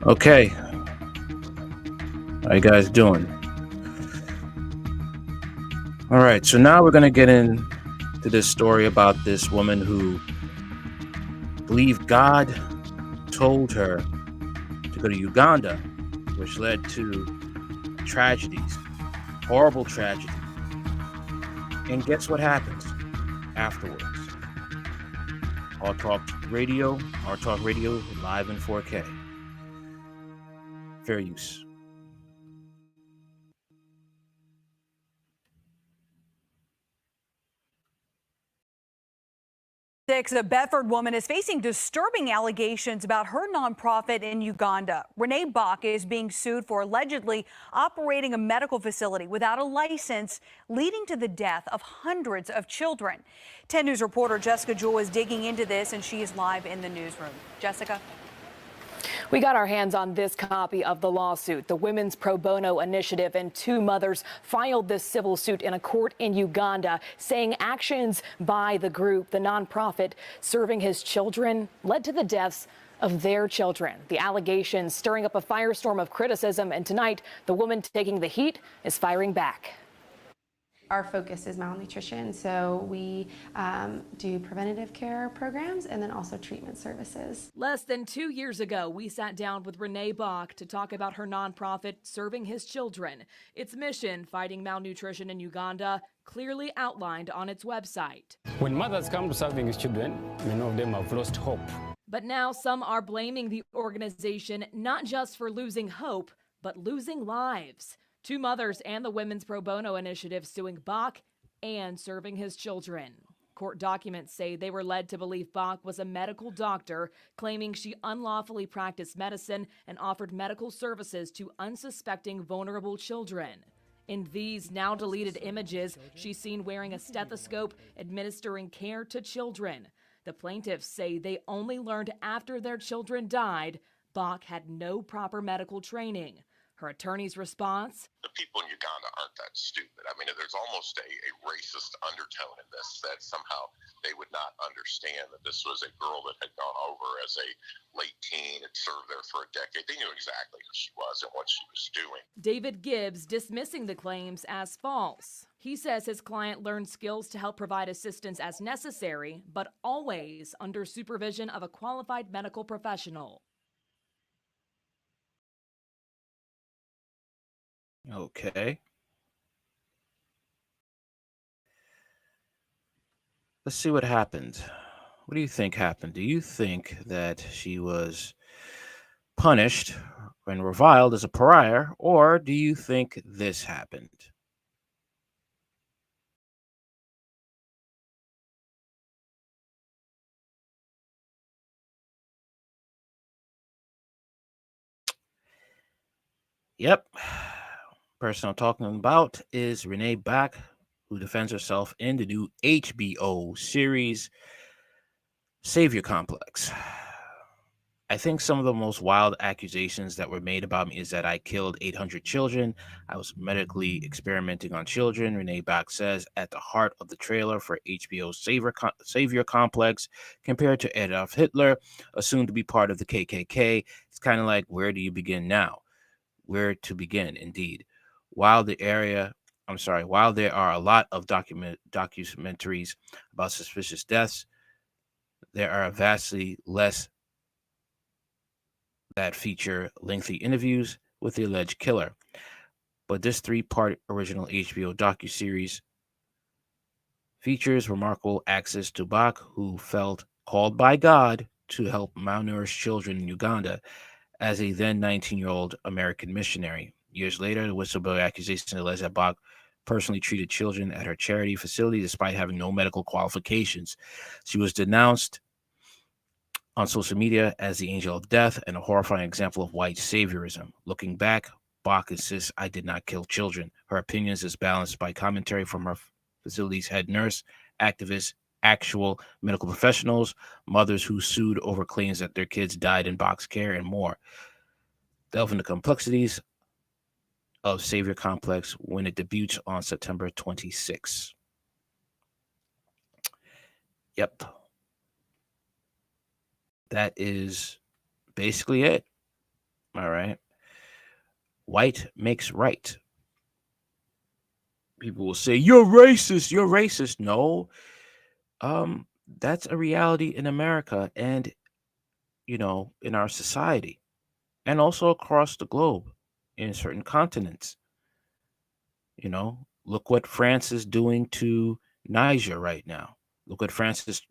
Okay, how you guys doing? All right, so now we're gonna get into this story about this woman who believed God told her to go to Uganda, which led to tragedies, horrible tragedy. And guess what happens afterwards? Our Talk Radio, Our Talk Radio live in 4K. Fair use. A Bedford woman is facing disturbing allegations about her nonprofit in Uganda. Renee Bach is being sued for allegedly operating a medical facility without a license, leading to the death of hundreds of children. 10 News reporter Jessica Jewell is digging into this, and she is live in the newsroom. Jessica? We got our hands on this copy of the lawsuit. The Women's Pro Bono Initiative and two mothers filed this civil suit in a court in Uganda, saying actions by the group, the nonprofit, serving his children, led to the deaths of their children. The allegations stirring up a firestorm of criticism, and tonight, the woman taking the heat is firing back. Our focus is malnutrition, so we do preventative care programs and then also treatment services. Less than 2 years ago, we sat down with Renee Bach to talk about her nonprofit, Serving His Children. Its mission, fighting malnutrition in Uganda, clearly outlined on its website. When mothers come to Serving His Children, many of them have lost hope. But now some are blaming the organization not just for losing hope, but losing lives. Two mothers and the Women's Pro Bono Initiative suing Bach and Serving His Children. Court documents say they were led to believe Bach was a medical doctor, claiming she unlawfully practiced medicine and offered medical services to unsuspecting vulnerable children. In these now deleted images, she's seen wearing a stethoscope, administering care to children. The plaintiffs say they only learned after their children died Bach had no proper medical training. Her attorney's response? The people in Uganda aren't that stupid. I mean, there's almost a racist undertone in this, that somehow they would not understand that this was a girl that had gone over as a late teen and served there for a decade. They knew exactly who she was and what she was doing. David Gibbs dismissing the claims as false. He says his client learned skills to help provide assistance as necessary, but always under supervision of a qualified medical professional. Okay. Let's see what happened. What do you think happened? Do you think that she was punished and reviled as a pariah, or do you think this happened? Yep. Person I'm talking about is Renee Bach, who defends herself in the new HBO series Savior Complex. I think some of the most wild accusations that were made about me is that I killed 800 children. I was medically experimenting on children. Renee Bach says at the heart of the trailer for HBO's Savior Complex, compared to Adolf Hitler, assumed to be part of the KKK. It's kind of like, where do you begin now? Where to begin, indeed. While there are a lot of documentaries about suspicious deaths, there are vastly less that feature lengthy interviews with the alleged killer. But this 3-part original HBO docuseries features remarkable access to Bach, who felt called by God to help malnourished children in Uganda as a then 19-year-old American missionary. Years later, the whistleblower accusation alleged that Bach personally treated children at her charity facility despite having no medical qualifications. She was denounced on social media as the angel of death and a horrifying example of white saviorism. Looking back, Bach insists, I did not kill children. Her opinions is balanced by commentary from her facility's head nurse, activists, actual medical professionals, mothers who sued over claims that their kids died in Bach's care, and more. Delve into complexities of Savior Complex when it debuts on September 26. Yep. That is basically it. All right. White makes right. People will say, you're racist. You're racist. No, that's a reality in America and, in our society and also across the globe in certain continents. Look what France is doing to Niger right now. Look what France is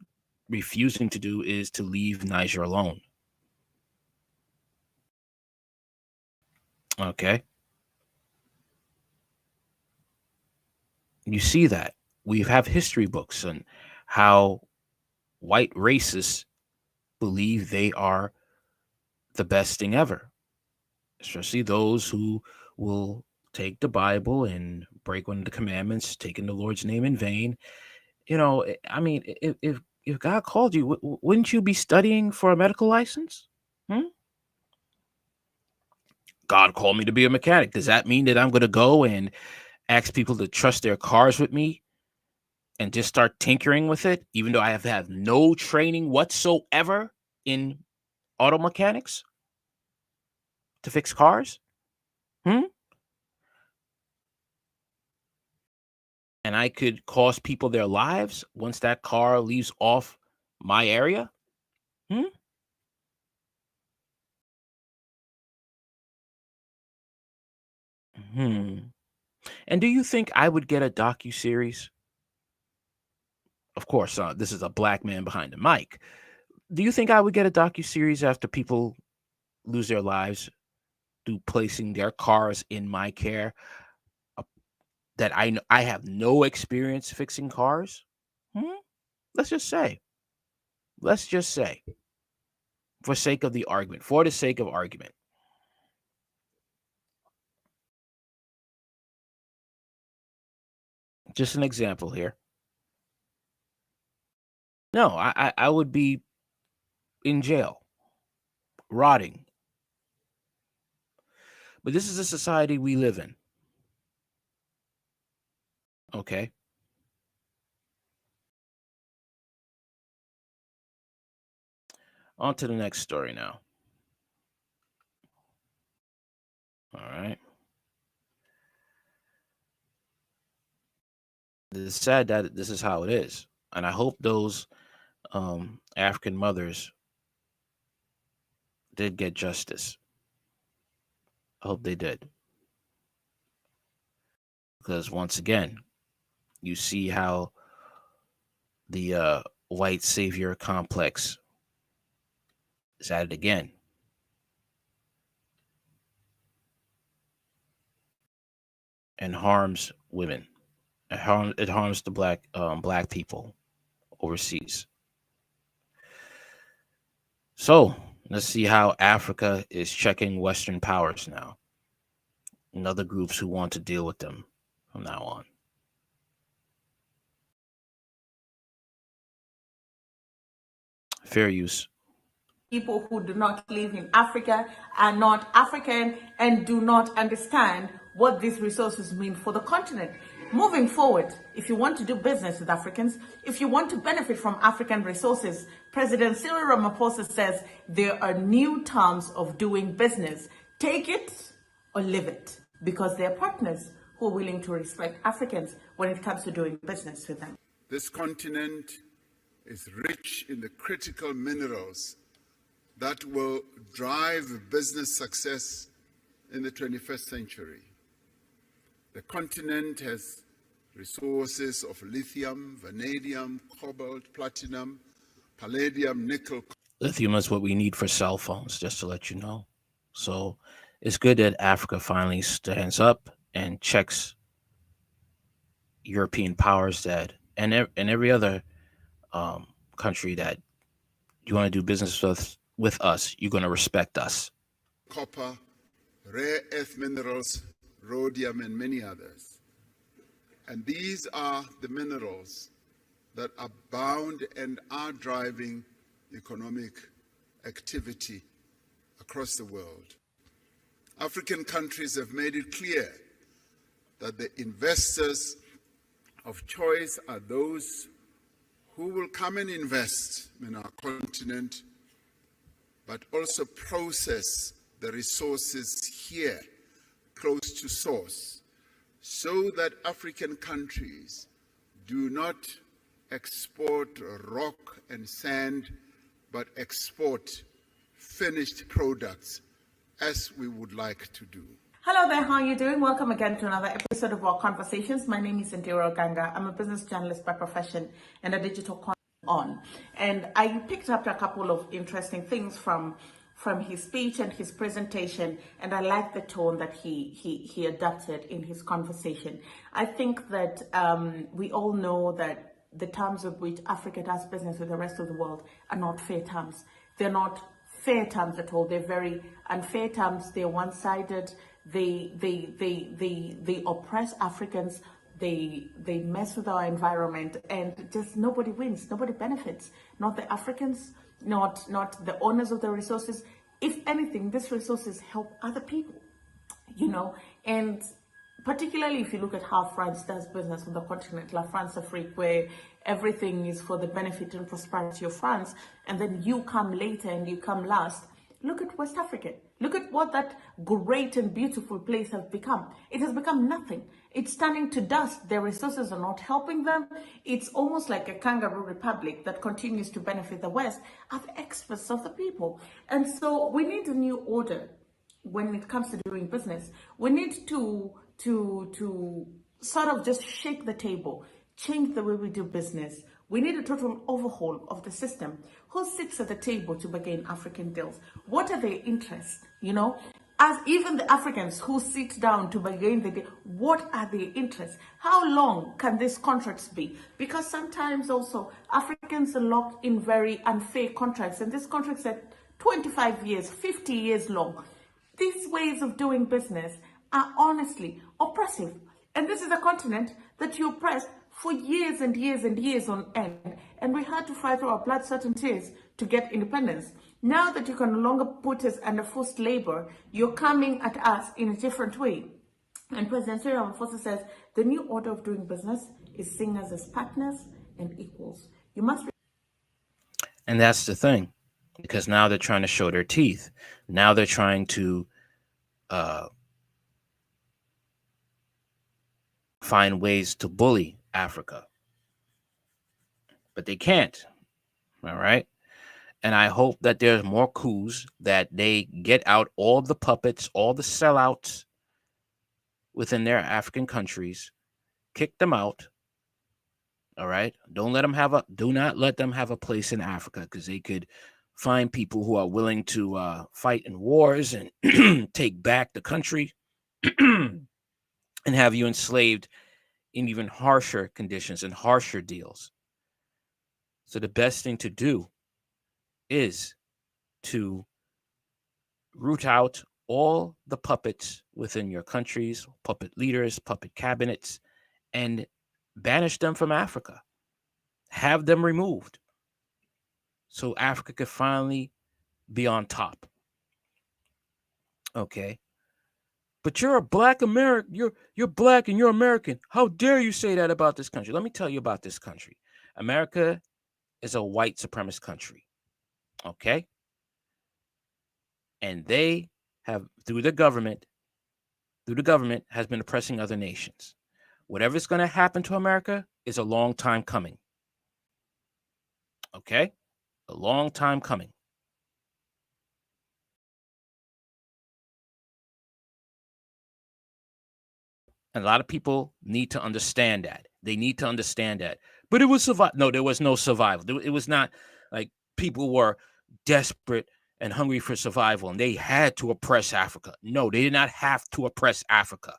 refusing to do is to leave Niger alone. Okay. You see that. We have history books on how white racists believe they are the best thing ever, especially those who will take the Bible and break one of the commandments, taking the Lord's name in vain. I mean, if God called you, wouldn't you be studying for a medical license? Hmm? God called me to be a mechanic. Does that mean that I'm going to go and ask people to trust their cars with me and just start tinkering with it, even though I have had no training whatsoever in auto mechanics to fix cars? Hmm? And I could cost people their lives once that car leaves off my area? Hmm? Hmm. And do you think I would get a docu-series? Of course, this is a black man behind the mic. Do you think I would get a docu-series after people lose their lives through placing their cars in my care, uh, that I have no experience fixing cars? Hmm? Let's just say. Let's just say, for the sake of argument. Just an example here. No, I would be in jail, rotting. But this is the society we live in. Okay. On to the next story now. All right. It's sad that this is how it is. And I hope those African mothers did get justice. I hope they did. Because once again, you see how the white savior complex is at it again. And harms women. It harms the black people overseas. So let's see how Africa is checking Western powers now and other groups who want to deal with them from now on. Fair use. People who do not live in Africa are not African and do not understand what these resources mean for the continent. Moving forward, if you want to do business with Africans, if you want to benefit from African resources, President Cyril Ramaphosa says there are new terms of doing business. Take it or leave it, because they're partners who are willing to respect Africans when it comes to doing business with them. This continent is rich in the critical minerals that will drive business success in the 21st century. The continent has resources of lithium, vanadium, cobalt, platinum, palladium, nickel. Lithium is what we need for cell phones, just to let you know. So it's good that Africa finally stands up and checks European powers that and every other country that you want to do business with us, you're going to respect us. Copper, rare earth minerals, rhodium, and many others. And these are the minerals that are bound and are driving economic activity across the world. African countries have made it clear that the investors of choice are those who will come and invest in our continent, but also process the resources here, close to source, so that African countries do not export rock and sand, but export finished products as we would like to do. Hello there, how are you doing? Welcome again to another episode of our conversations. My name is Cynthia Ganga. I'm a business journalist by profession and a digital content on. And I picked up a couple of interesting things from his speech and his presentation, and I like the tone that he adopted in his conversation. I think that we all know that the terms of which Africa does business with the rest of the world are not fair terms. They're not fair terms at all. They're very unfair terms. They're one-sided. They oppress Africans. They mess with our environment, and just nobody wins. Nobody benefits. Not the Africans, not the owners of the resources. If anything, these resources help other people, and particularly if you look at how France does business on the continent, La France Afrique, where everything is for the benefit and prosperity of France, and then you come later and you come last. Look at West Africa. Look at what that great and beautiful place has become. It has become nothing. It's turning to dust. Their resources are not helping them. It's almost like a kangaroo republic that continues to benefit the West at the expense of the people. And so we need a new order when it comes to doing business. We need to sort of just shake the table, change the way we do business. We need a total overhaul of the system. Who sits at the table to bargain African deals? What are their interests? As even the Africans who sit down to bargain the deal, what are their interests? How long can these contracts be? Because sometimes also Africans are locked in very unfair contracts, and these contracts are 25 years, 50 years long. These ways of doing business are honestly oppressive. And this is a continent that you oppressed for years and years and years on end. And we had to fight through our blood, sweat, and tears to get independence. Now that you can no longer put us under forced labor, you're coming at us in a different way. And President Cyril Ramaphosa says the new order of doing business is seeing us as partners and equals. You must. And that's the thing, because now they're trying to show their teeth. Now they're trying to find ways to bully Africa, but they can't. All right. And I hope that there's more coups, that they get out all the puppets, all the sellouts within their African countries, kick them out. All right. Do not let them have a place in Africa, because they could find people who are willing to fight in wars and take back the country and have you enslaved in even harsher conditions and harsher deals. So the best thing to do is to root out all the puppets within your countries, puppet leaders, puppet cabinets, and banish them from Africa. Have them removed so Africa could finally be on top. Okay. But you're a black American. You're black and you're American. How dare you say that about this country? Let me tell you about this country. America is a white supremacist country. Okay? And they have, through the government, has been oppressing other nations. Whatever's going to happen to America is a long time coming. Okay? A long time coming. And a lot of people need to understand that. They need to understand that. But it was survival. No, there was no survival. It was not like people were desperate and hungry for survival and they had to oppress Africa. No, they did not have to oppress Africa.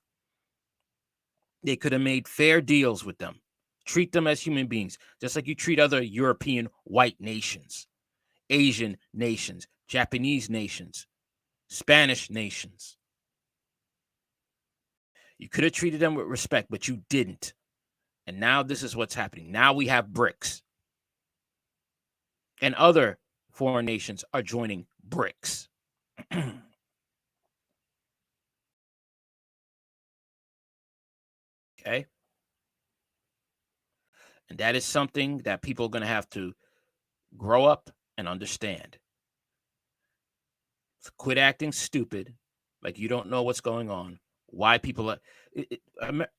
They could have made fair deals with them. Treat them as human beings, just like you treat other European white nations, Asian nations, Japanese nations, Spanish nations. You could have treated them with respect, but you didn't. And now this is what's happening. Now we have BRICS. And other foreign nations are joining BRICS. Okay? And that is something that people are going to have to grow up and understand. Quit acting stupid, like you don't know what's going on. Why people are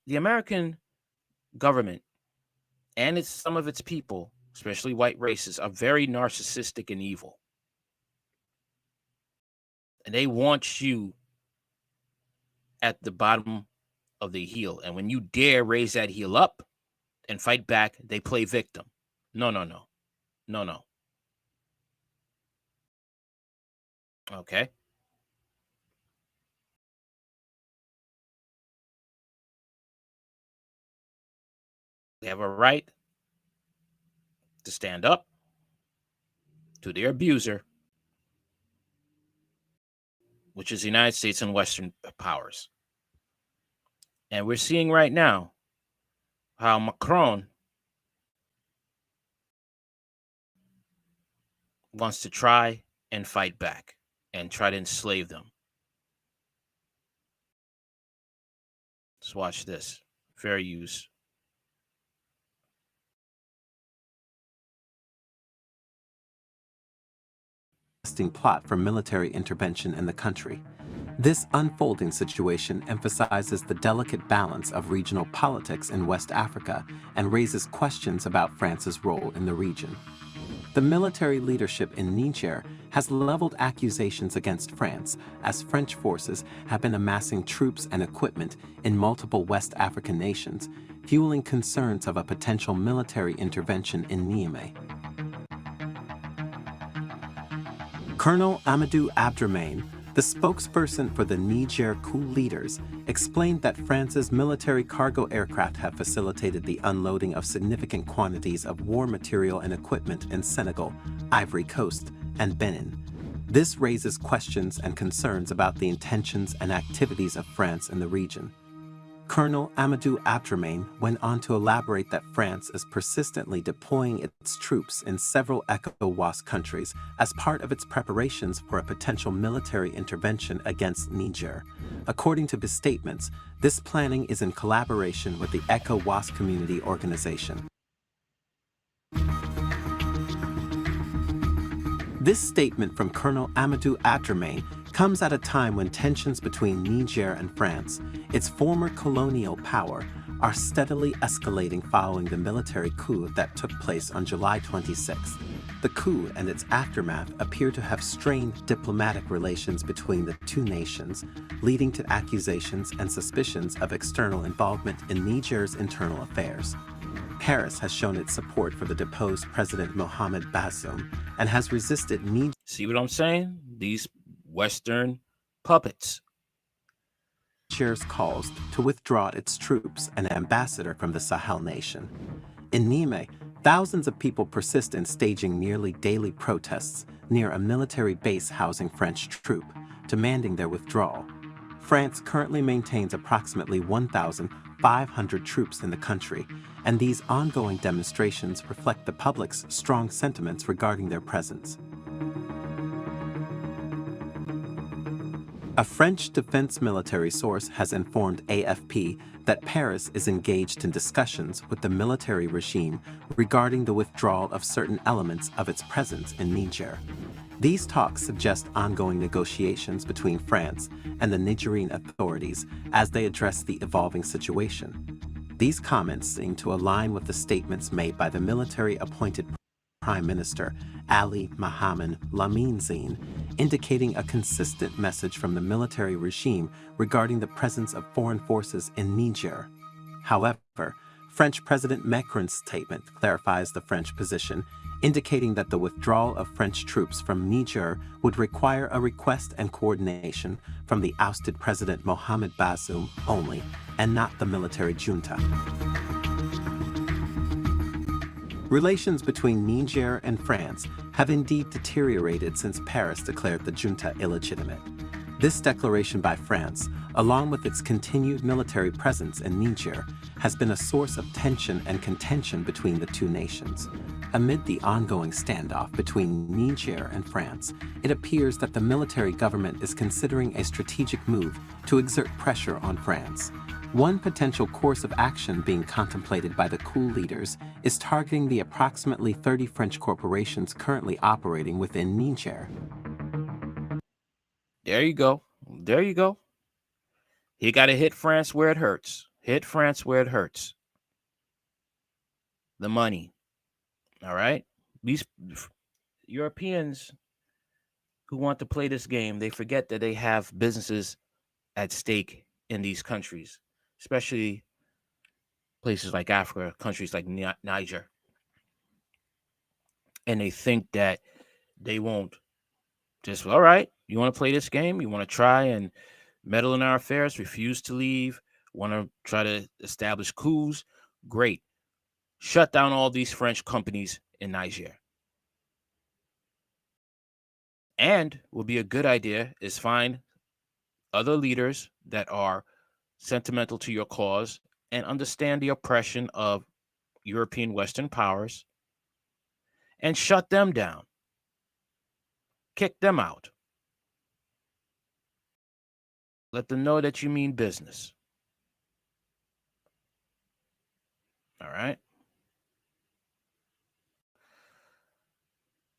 the American government and some of its people, especially white races, are very narcissistic and evil. And they want you at the bottom of the heel. And when you dare raise that heel up and fight back, they play victim. No, no, no. No, no. Okay. They have a right to stand up to their abuser, which is the United States and Western powers. And we're seeing right now how Macron wants to try and fight back and try to enslave them. Let's watch this. Fair use. Plot for military intervention in the country. This unfolding situation emphasizes the delicate balance of regional politics in West Africa and raises questions about France's role in the region. The military leadership in Niger has leveled accusations against France as French forces have been amassing troops and equipment in multiple West African nations, fueling concerns of a potential military intervention in Niamey. Colonel Amadou Abdrahmane, the spokesperson for the Niger coup leaders, explained that France's military cargo aircraft have facilitated the unloading of significant quantities of war material and equipment in Senegal, Ivory Coast, and Benin. This raises questions and concerns about the intentions and activities of France in the region. Colonel Amadou Abdrahmane went on to elaborate that France is persistently deploying its troops in several ECOWAS countries as part of its preparations for a potential military intervention against Niger. According to his statements, this planning is in collaboration with the ECOWAS community organization. This statement from Colonel Amadou Abdrahmane comes at a time when tensions between Niger and France, its former colonial power, are steadily escalating following the military coup that took place on July 26th. The coup and its aftermath appear to have strained diplomatic relations between the two nations, leading to accusations and suspicions of external involvement in Niger's internal affairs. Paris has shown its support for the deposed President Mohamed Bazoum and has resisted Niger. See what I'm saying? These Western puppets. Niger's calls to withdraw its troops and ambassador from the Sahel nation. In Niamey, thousands of people persist in staging nearly daily protests near a military base housing French troops, demanding their withdrawal. France currently maintains approximately 1,500 troops in the country, and these ongoing demonstrations reflect the public's strong sentiments regarding their presence. A French defense military source has informed AFP that Paris is engaged in discussions with the military regime regarding the withdrawal of certain elements of its presence in Niger. These talks suggest ongoing negotiations between France and the Nigerian authorities as they address the evolving situation. These comments seem to align with the statements made by the military-appointed Prime Minister Ali Mohamed Lamine Zein, indicating a consistent message from the military regime regarding the presence of foreign forces in Niger. However, French President Macron's statement clarifies the French position, indicating that the withdrawal of French troops from Niger would require a request and coordination from the ousted President Mohamed Bazoum only, and not the military junta. Relations between Niger and France have indeed deteriorated since Paris declared the junta illegitimate. This declaration by France, along with its continued military presence in Niger, has been a source of tension and contention between the two nations. Amid the ongoing standoff between Niger and France, it appears that the military government is considering a strategic move to exert pressure on France. One potential course of action being contemplated by the coup leaders is targeting the approximately 30 French corporations currently operating within Niger. There you go. There you go. He got to hit France where it hurts. Hit France where it hurts. The money. All right. These Europeans who want to play this game, they forget that they have businesses at stake in these countries, especially places like Africa, countries like Niger. And they think that they won't just, all right, you want to play this game? You want to try and meddle in our affairs, refuse to leave, want to try to establish coups? Great. Shut down all these French companies in Niger. And would be a good idea is find other leaders that are sentimental to your cause and understand the oppression of European Western powers and shut them down. Kick them out. Let them know that you mean business. All right.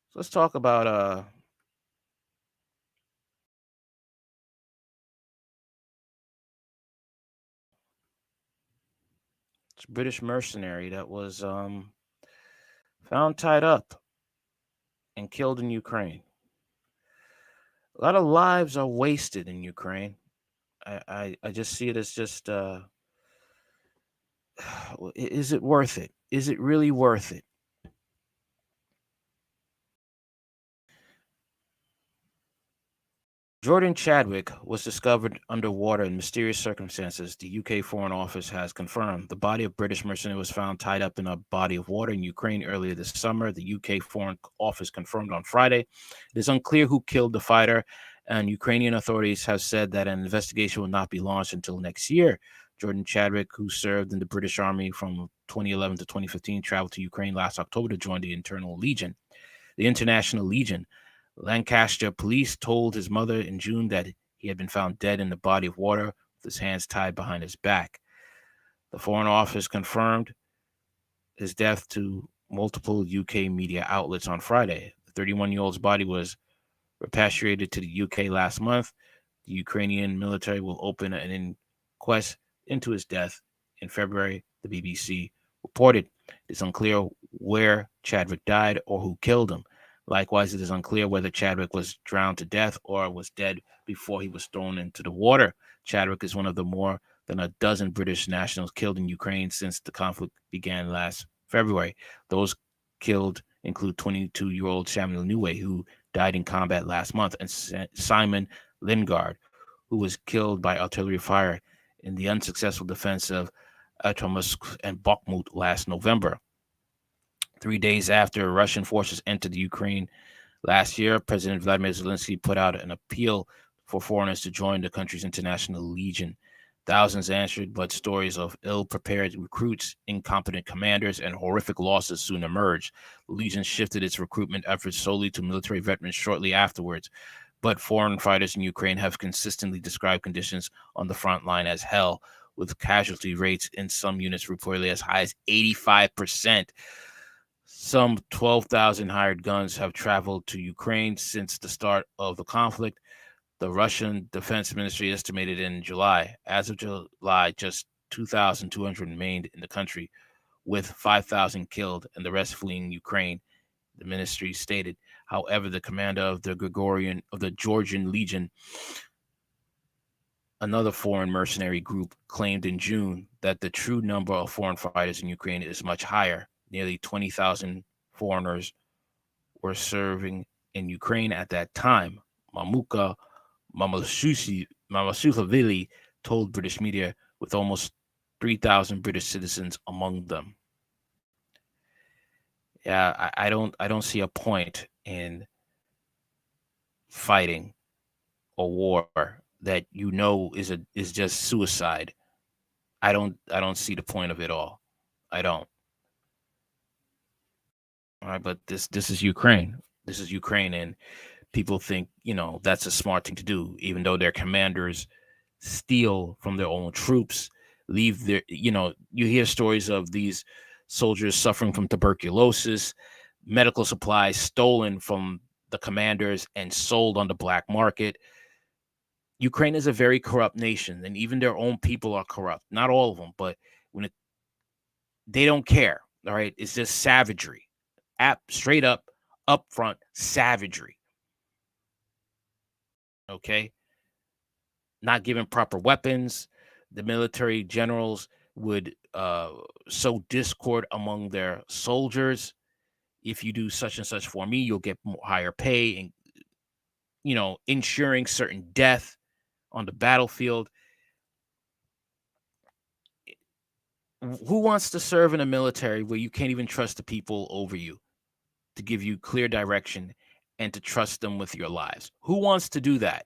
So let's talk about this British mercenary that was found tied up and killed in Ukraine. A lot of lives are wasted in Ukraine. I just see it as just is it worth it? Is it really worth it? Jordan Chadwick was discovered underwater in mysterious circumstances, the UK Foreign Office has confirmed. The body of British mercenary was found tied up in a body of water in Ukraine earlier this summer. The UK Foreign Office confirmed on Friday. It is unclear who killed the fighter, and Ukrainian authorities have said that an investigation will not be launched until next year. Jordan Chadwick, who served in the British Army from 2011 to 2015, traveled to Ukraine last October to join the International Legion. Lancaster police told his mother in June that he had been found dead in the body of water with his hands tied behind his back. The Foreign Office confirmed his death to multiple UK media outlets on Friday. The 31-year-old's body was repatriated to the UK last month. The Ukrainian military will open an inquest into his death in February, the BBC reported. It is unclear where Chadwick died or who killed him. Likewise, it is unclear whether Chadwick was drowned to death or was dead before he was thrown into the water. Chadwick is one of the more than a dozen British nationals killed in Ukraine since the conflict began last February. Those killed include 22-year-old Samuel Newey, who died in combat last month, and Simon Lingard, who was killed by artillery fire in the unsuccessful defense of Atomsk and Bakhmut last November. 3 days after Russian forces entered the Ukraine last year, President Vladimir Zelensky put out an appeal for foreigners to join the country's International Legion. Thousands answered, but stories of ill-prepared recruits, incompetent commanders, and horrific losses soon emerged. The Legion shifted its recruitment efforts solely to military veterans shortly afterwards, but foreign fighters in Ukraine have consistently described conditions on the front line as hell, with casualty rates in some units reportedly as high as 85%. Some 12,000 hired guns have traveled to Ukraine since the start of the conflict, the Russian Defense Ministry estimated in July. As of July, just 2,200 remained in the country, with 5,000 killed and the rest fleeing Ukraine, the ministry stated. However, the commander of the Georgian Legion, another foreign mercenary group, claimed in June that the true number of foreign fighters in Ukraine is much higher. Nearly 20,000 foreigners were serving in Ukraine at that time. Mamuka Mamasufavili told British media, with almost 3,000 British citizens among them. Yeah, I don't see a point in fighting a war that is just suicide. I don't see the point of it all. I don't. All right, but this is Ukraine. This is Ukraine, and people think, that's a smart thing to do, even though their commanders steal from their own troops, leave their, you hear stories of these soldiers suffering from tuberculosis, medical supplies stolen from the commanders and sold on the black market. Ukraine is a very corrupt nation, and even their own people are corrupt. Not all of them, but they don't care. All right, it's just savagery, straight up, upfront savagery. Okay, not giving proper weapons. The military generals would sow discord among their soldiers. If you do such and such for me, you'll get higher pay, and ensuring certain death on the battlefield. Who wants to serve in a military where you can't even trust the people over you to give you clear direction and to trust them with your lives? Who wants to do that?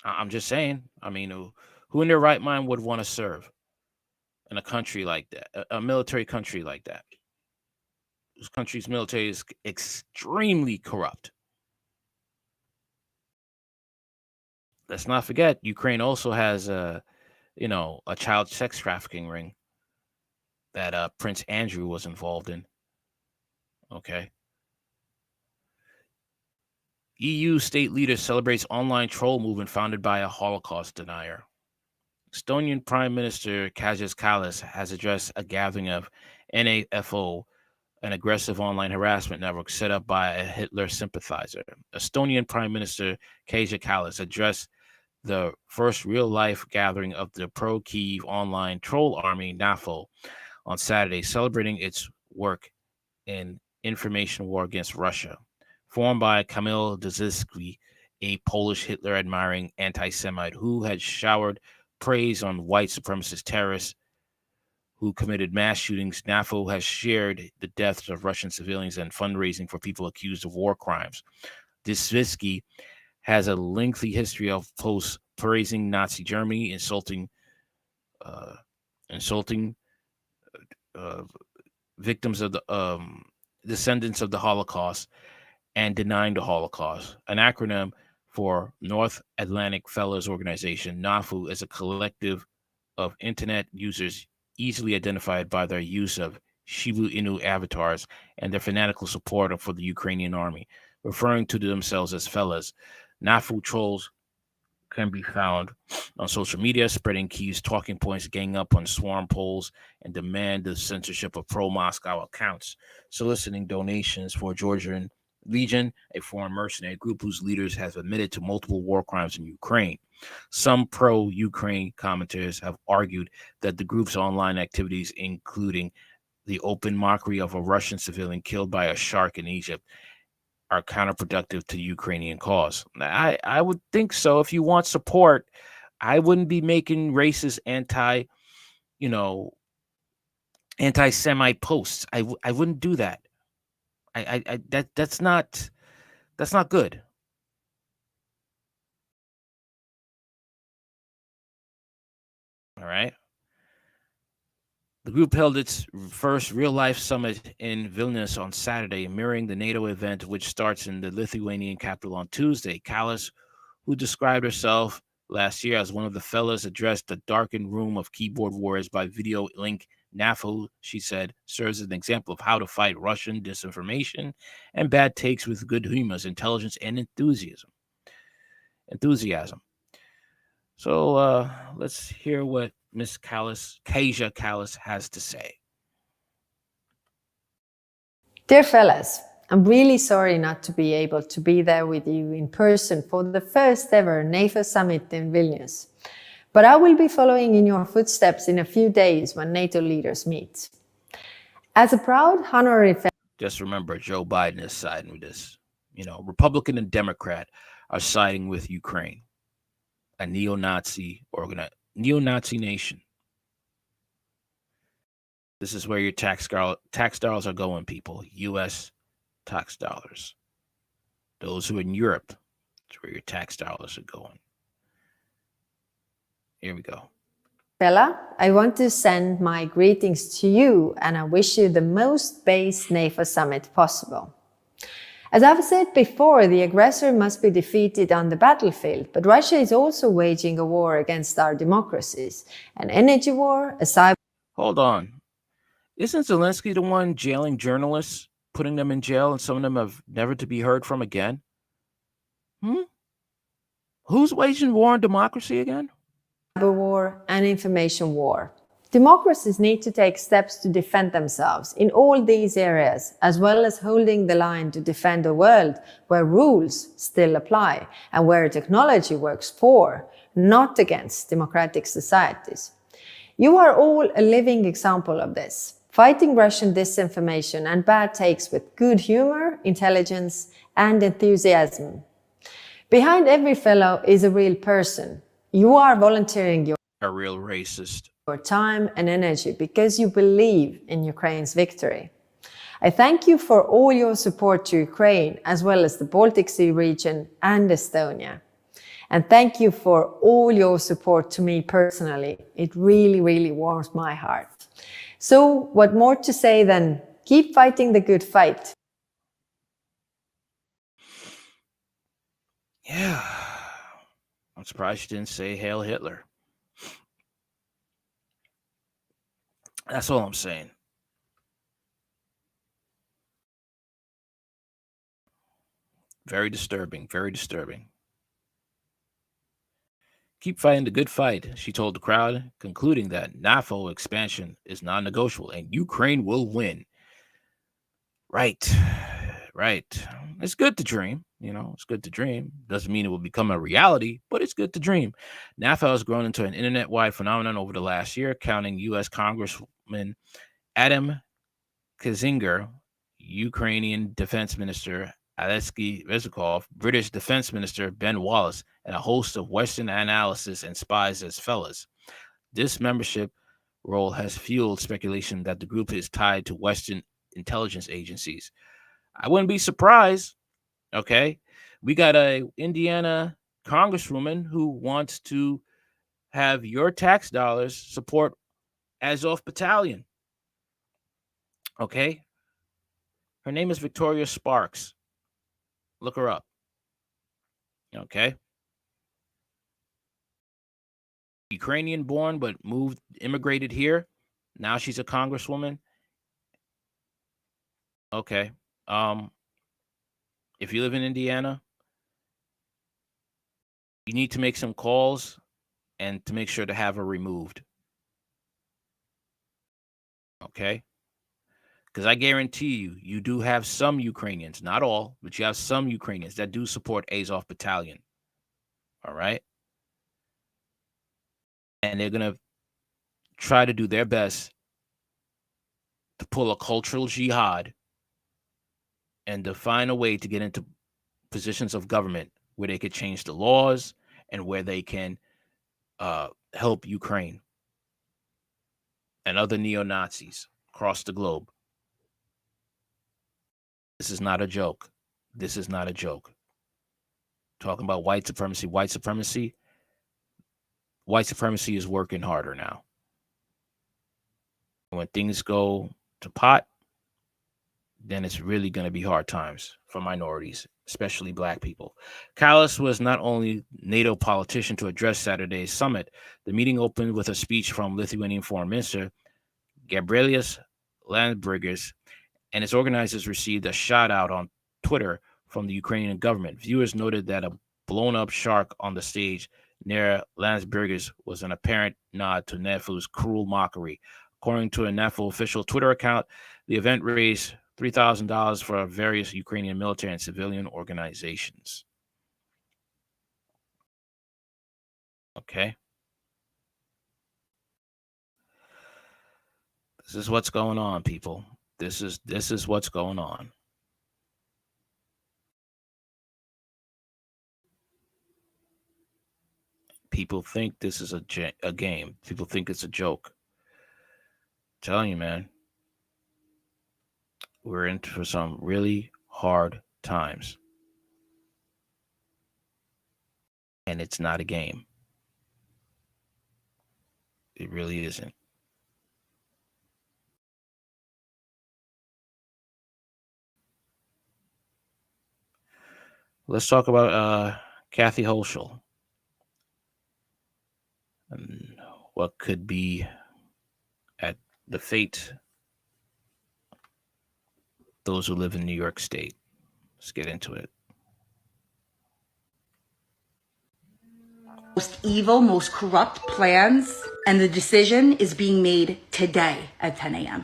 I'm just saying. I mean, who in their right mind would want to serve in a country like that, a military country like that? This country's military is extremely corrupt. Let's not forget, Ukraine also has a child sex trafficking ring that Prince Andrew was involved in. Okay. EU state leader celebrates online troll movement founded by a Holocaust denier. Estonian Prime Minister Kaja Kallas has addressed a gathering of NAFO, an aggressive online harassment network set up by a Hitler sympathizer. Estonian Prime Minister Kaja Kallas addressed the first real-life gathering of the pro-Kyiv online troll army NAFO on Saturday, celebrating its work in information war against Russia. Formed by Kamil Dzyzki, a Polish Hitler-admiring anti-Semite who had showered praise on white supremacist terrorists who committed mass shootings, NAFO has shared the deaths of Russian civilians and fundraising for people accused of war crimes. Dzyzki has a lengthy history of posts praising Nazi Germany, insulting victims of the descendants of the Holocaust, and denying the Holocaust. An acronym for North Atlantic Fellows Organization, NAFU is a collective of internet users easily identified by their use of Shibu Inu avatars and their fanatical support for the Ukrainian army, referring to themselves as fellas. NAFU trolls can be found on social media, spreading Kyiv's talking points, gang up on swarm polls, and demand the censorship of pro-Moscow accounts, soliciting donations for Georgian Legion, a foreign mercenary group whose leaders have admitted to multiple war crimes in Ukraine. Some pro-Ukraine commentators have argued that the group's online activities, including the open mockery of a Russian civilian killed by a shark in Egypt, are counterproductive to the Ukrainian cause. I would think so. If you want support, I wouldn't be making racist anti-Semite posts. I wouldn't do that. That's not good. All right. The group held its first real-life summit in Vilnius on Saturday, mirroring the NATO event, which starts in the Lithuanian capital on Tuesday. Kallas, who described herself last year as one of the fellas, addressed the darkened room of keyboard warriors by video link. NAFO, she said, serves as an example of how to fight Russian disinformation and bad takes with good humor, intelligence, and enthusiasm. So let's hear what Miss Kaja Kallas, has to say. Dear fellas, I'm really sorry not to be able to be there with you in person for the first ever NATO summit in Vilnius. But I will be following in your footsteps in a few days when NATO leaders meet. As a proud honorary just remember, Joe Biden is siding with this. Republican and Democrat are siding with Ukraine, a neo-Nazi nation. This is where your tax dollars are going, people. U.S. tax dollars. Those who are in Europe, that's where your tax dollars are going. Here we go. Bella, I want to send my greetings to you, and I wish you the most based NATO summit possible. As I've said before, the aggressor must be defeated on the battlefield, but Russia is also waging a war against our democracies, an energy war, a cyber... Hold on. Isn't Zelensky the one jailing journalists, putting them in jail, and some of them have never to be heard from again? Who's waging war on democracy again? Cyber war and information war. Democracies need to take steps to defend themselves in all these areas, as well as holding the line to defend a world where rules still apply and where technology works for, not against, democratic societies. You are all a living example of this, fighting Russian disinformation and bad takes with good humor, intelligence, and enthusiasm. Behind every fellow is a real person. You are volunteering A real racist. your time and energy because you believe in Ukraine's victory. I thank you for all your support to Ukraine, as well as the Baltic Sea region and Estonia. And thank you for all your support to me personally. It really, really warms my heart. So what more to say than keep fighting the good fight? Yeah. I'm surprised you didn't say Hail Hitler. That's all I'm saying. Very disturbing, very disturbing. Keep fighting the good fight, she told the crowd, concluding that NATO expansion is non-negotiable and Ukraine will win. Right, right. It's good to dream, it's good to dream. Doesn't mean it will become a reality, but it's good to dream. NATO has grown into an internet-wide phenomenon over the last year, counting U.S. Congressman Adam Kinzinger, Ukrainian Defense Minister Alexei Ryzhikov, British Defense Minister Ben Wallace, and a host of Western analysts and spies as fellows. This membership role has fueled speculation that the group is tied to Western intelligence agencies. I wouldn't be surprised. Okay, we got a Indiana congresswoman who wants to have your tax dollars support Azov Battalion. Okay, her name is Victoria Sparks. Look her up. Okay. Ukrainian born, but immigrated here. Now she's a congresswoman. Okay. If you live in Indiana, you need to make some calls and to make sure to have her removed. Okay. Because I guarantee you do have some Ukrainians, not all, but you have some Ukrainians that do support Azov Battalion. All right. And they're going to try to do their best to pull a cultural jihad and to find a way to get into positions of government where they could change the laws and where they can help Ukraine and other neo-Nazis across the globe. This is not a joke. This is not a joke. Talking about white supremacy is working harder now. When things go to pot, then it's really going to be hard times for minorities, especially black people. Kallas was not only NATO politician to address Saturday's summit. The meeting opened with a speech from Lithuanian Foreign Minister Gabrielius Landsbergis, and its organizers received a shout out on Twitter from the Ukrainian government. Viewers noted that a blown-up shark on the stage near Landsbergis was an apparent nod to NAFO's cruel mockery. According to a NAFO official Twitter account, the event raised $3,000 for various Ukrainian military and civilian organizations. Okay. This is what's going on, people. This is what's going on. People think this is a game. People think it's a joke. I'm telling you, man. We're in for some really hard times. And it's not a game. It really isn't. Let's talk about Kathy Hochul and what could be at the fate those who live in New York State. Let's get into it. Most evil, most corrupt plans, and the decision is being made today at 10 a.m.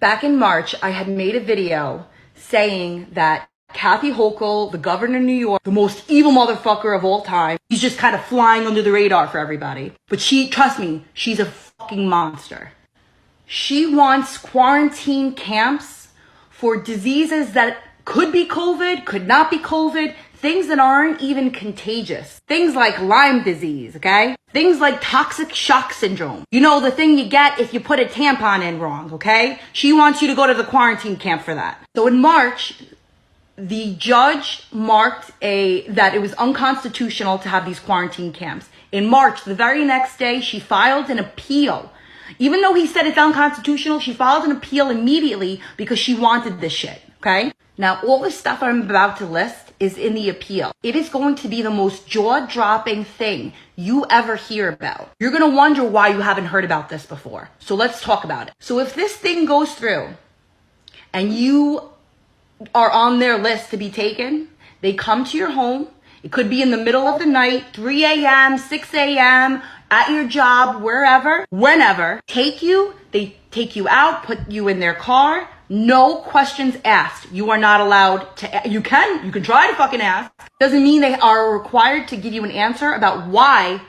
Back in March, I had made a video saying that Kathy Hochul, the governor of New York, the most evil motherfucker of all time, he's just kind of flying under the radar for everybody. But trust me, she's a fucking monster. She wants quarantine camps for diseases that could be COVID, could not be COVID, things that aren't even contagious. Things like Lyme disease, okay? Things like toxic shock syndrome. You know, the thing you get if you put a tampon in wrong, okay? She wants you to go to the quarantine camp for that. So in March, the judge marked that it was unconstitutional to have these quarantine camps. In March, the very next day, she filed an appeal. Even though he said it's unconstitutional, she filed an appeal immediately because she wanted this shit, okay? Now, all the stuff I'm about to list is in the appeal. It is going to be the most jaw-dropping thing you ever hear about. You're going to wonder why you haven't heard about this before. So let's talk about it. So if this thing goes through and you are on their list to be taken, they come to your home. It could be in the middle of the night, 3 a.m., 6 a.m., at your job, wherever, whenever. They take you out, put you in their car. No questions asked. You are not allowed to, you can try to fucking ask. Doesn't mean they are required to give you an answer about why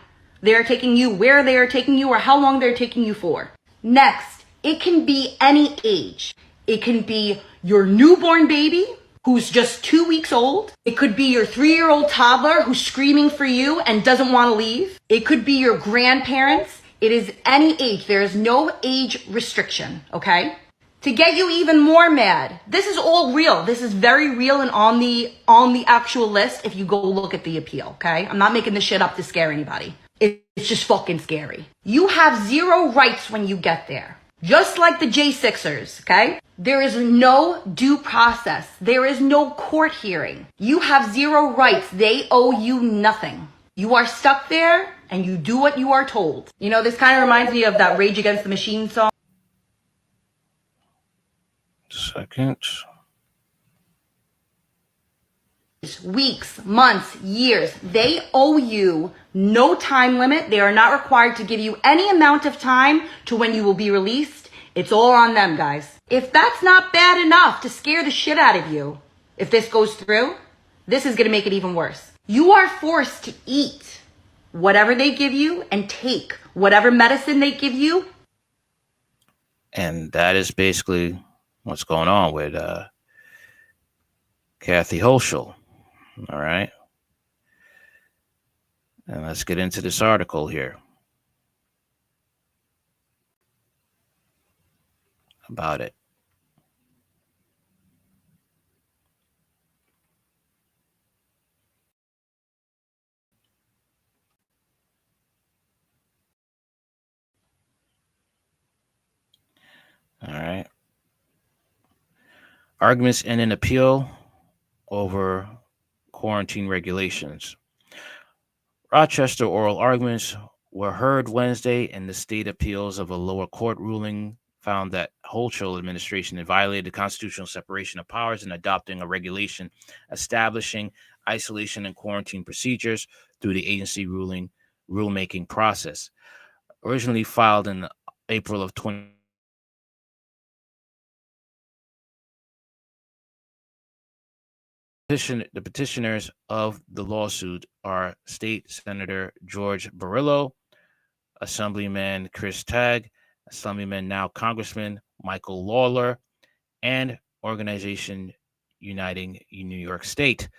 they're taking you, where they are taking you, or how long they're taking you for. Next, it can be any age. It can be your newborn baby who's just 2 weeks old. It could be your 3-year-old toddler who's screaming for you and doesn't want to leave. It could be your grandparents. It is any age. There is no age restriction, okay? To get you even more mad, this is all real. This is very real and on the actual list if you go look at the appeal, okay? I'm not making this shit up to scare anybody. It's just fucking scary. You have 0 rights when you get there. Just like the J6ers, okay? There is no due process. There is no court hearing. You have 0 rights. They owe you nothing. You are stuck there and you do what you are told. You know, this kind of reminds me of that Rage Against the Machine song. Second. Weeks, months, years. They owe you no time limit. They are not required to give you any amount of time to when you will be released. It's all on them, guys. If that's not bad enough to scare the shit out of you, if this goes through, this is going to make it even worse. You are forced to eat whatever they give you and take whatever medicine they give you. And that is basically what's going on with Kathy Hochul. All right. And let's get into this article here about it. All right. Arguments in an appeal over quarantine regulations. Rochester oral arguments were heard Wednesday, and the state appeals of a lower court ruling found that Hochul administration had violated the constitutional separation of powers in adopting a regulation establishing isolation and quarantine procedures through the agency rulemaking process. Originally filed in April of 2020. The petitioners of the lawsuit are State Senator George Barillo, Assemblyman Chris Tagg, Assemblyman now Congressman Michael Lawler, and Organization Uniting New York State.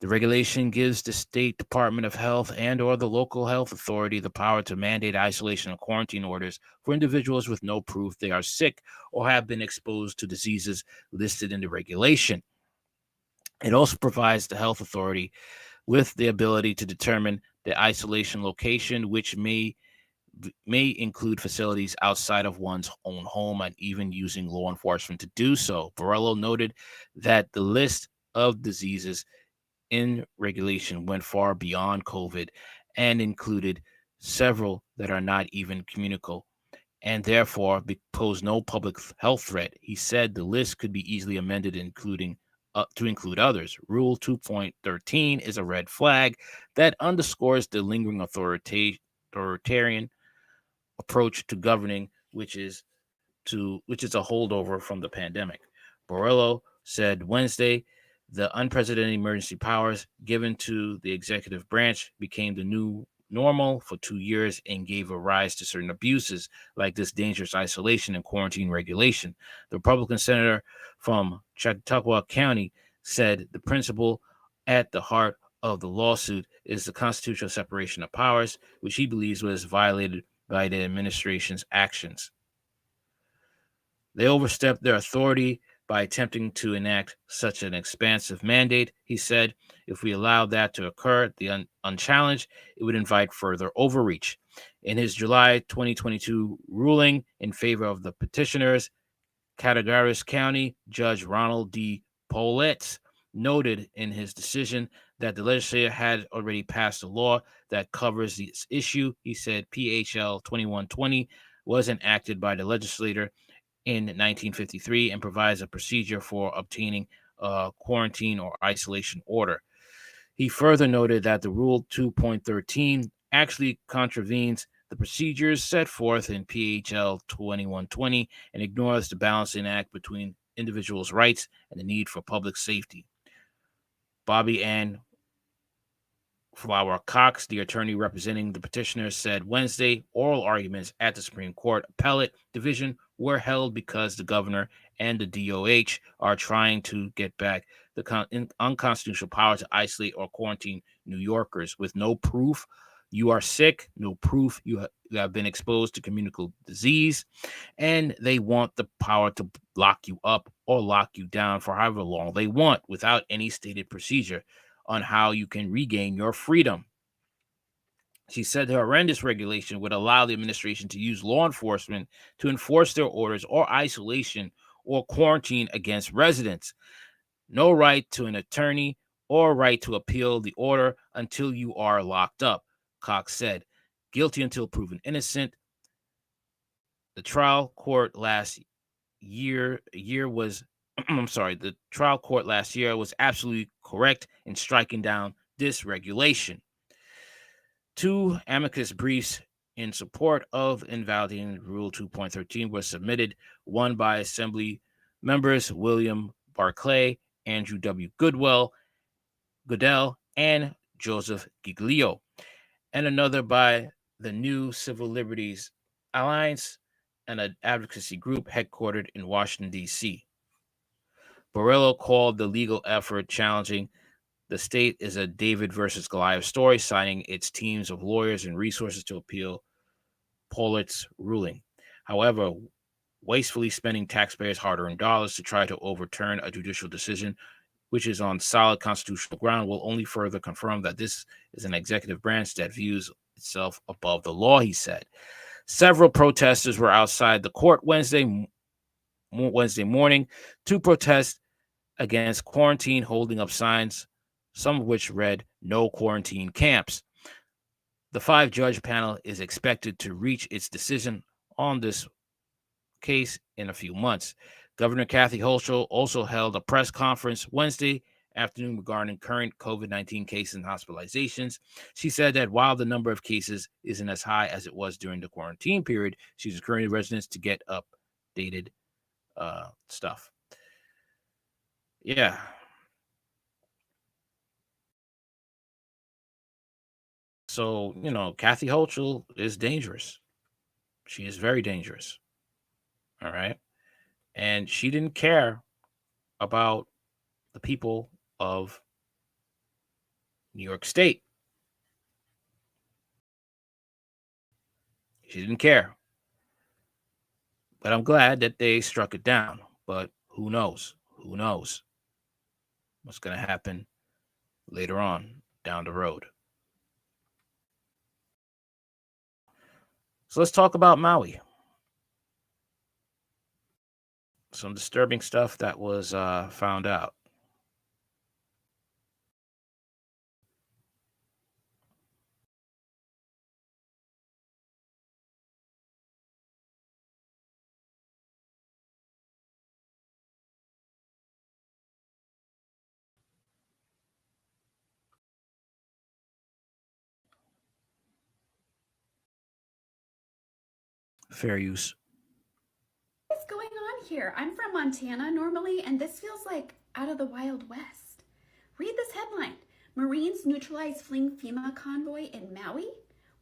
The regulation gives the State Department of Health and or the local health authority the power to mandate isolation and quarantine orders for individuals with no proof they are sick or have been exposed to diseases listed in the regulation. It also provides the health authority with the ability to determine the isolation location, which may include facilities outside of one's own home and even using law enforcement to do so. Borrello noted that the list of diseases in regulation went far beyond COVID and included several that are not even communicable and therefore pose no public health threat. He said the list could be easily amended, including to include others. Rule 2.13 is a red flag that underscores the lingering authoritarian approach to governing, which is a holdover from the pandemic. Borrello said Wednesday the unprecedented emergency powers given to the executive branch became the new normal for 2 years and gave a rise to certain abuses like this dangerous isolation and quarantine regulation. The Republican senator from Chautauqua County said the principle at the heart of the lawsuit is the constitutional separation of powers, which he believes was violated by the administration's actions. They overstepped their authority by attempting to enact such an expansive mandate, he said. If we allowed that to occur, unchallenged, it would invite further overreach. In his July 2022 ruling in favor of the petitioners, Cattaraugus County Judge Ronald D. Polet noted in his decision that the legislature had already passed a law that covers this issue. He said PHL 2120 was enacted by the legislature in 1953 and provides a procedure for obtaining a quarantine or isolation order. He further noted that the Rule 2.13 actually contravenes the procedures set forth in PHL 2120 and ignores the balancing act between individuals' rights and the need for public safety. Bobby Ann Flower Cox, the attorney representing the petitioners, said Wednesday oral arguments at the Supreme Court Appellate Division were held because the governor and the DOH are trying to get back the unconstitutional power to isolate or quarantine New Yorkers with no proof you are sick, no proof you have been exposed to communicable disease, and they want the power to lock you up or lock you down for however long they want without any stated procedure on how you can regain your freedom. She said the horrendous regulation would allow the administration to use law enforcement to enforce their orders or isolation or quarantine against residents. No right to an attorney or right to appeal the order until you are locked up, Cox said. Guilty until proven innocent. The trial court last year was the trial court last year was absolutely correct in striking down this regulation. 2 amicus briefs in support of invalidating Rule 2.13 were submitted, one by Assembly members William Barclay, Andrew W. Goodell, and Joseph Giglio, and another by the New Civil Liberties Alliance, an advocacy group headquartered in Washington, D.C. Borrello called the legal effort challenging the state is a David versus Goliath story, citing its teams of lawyers and resources to appeal Pollitt's ruling. However, wastefully spending taxpayers' hard-earned dollars to try to overturn a judicial decision, which is on solid constitutional ground, will only further confirm that this is an executive branch that views itself above the law, he said. Several protesters were outside the court Wednesday morning to protest against quarantine, holding up signs, some of which read, "No quarantine camps." The 5-judge panel is expected to reach its decision on this case in a few months. Governor Kathy Hochul also held a press conference Wednesday afternoon regarding current COVID-19 cases and hospitalizations. She said that while the number of cases isn't as high as it was during the quarantine period, she's encouraging residents to get updated stuff. Yeah. So, Kathy Hochul is dangerous. She is very dangerous. All right. And she didn't care about the people of New York State. She didn't care. But I'm glad that they struck it down. But who knows? Who knows what's going to happen later on down the road? So let's talk about Maui. Some disturbing stuff that was found out. fair use. What's going on here? I'm from Montana normally, and this feels like out of the Wild West. Read this headline. Marines neutralize fleeing FEMA convoy in Maui?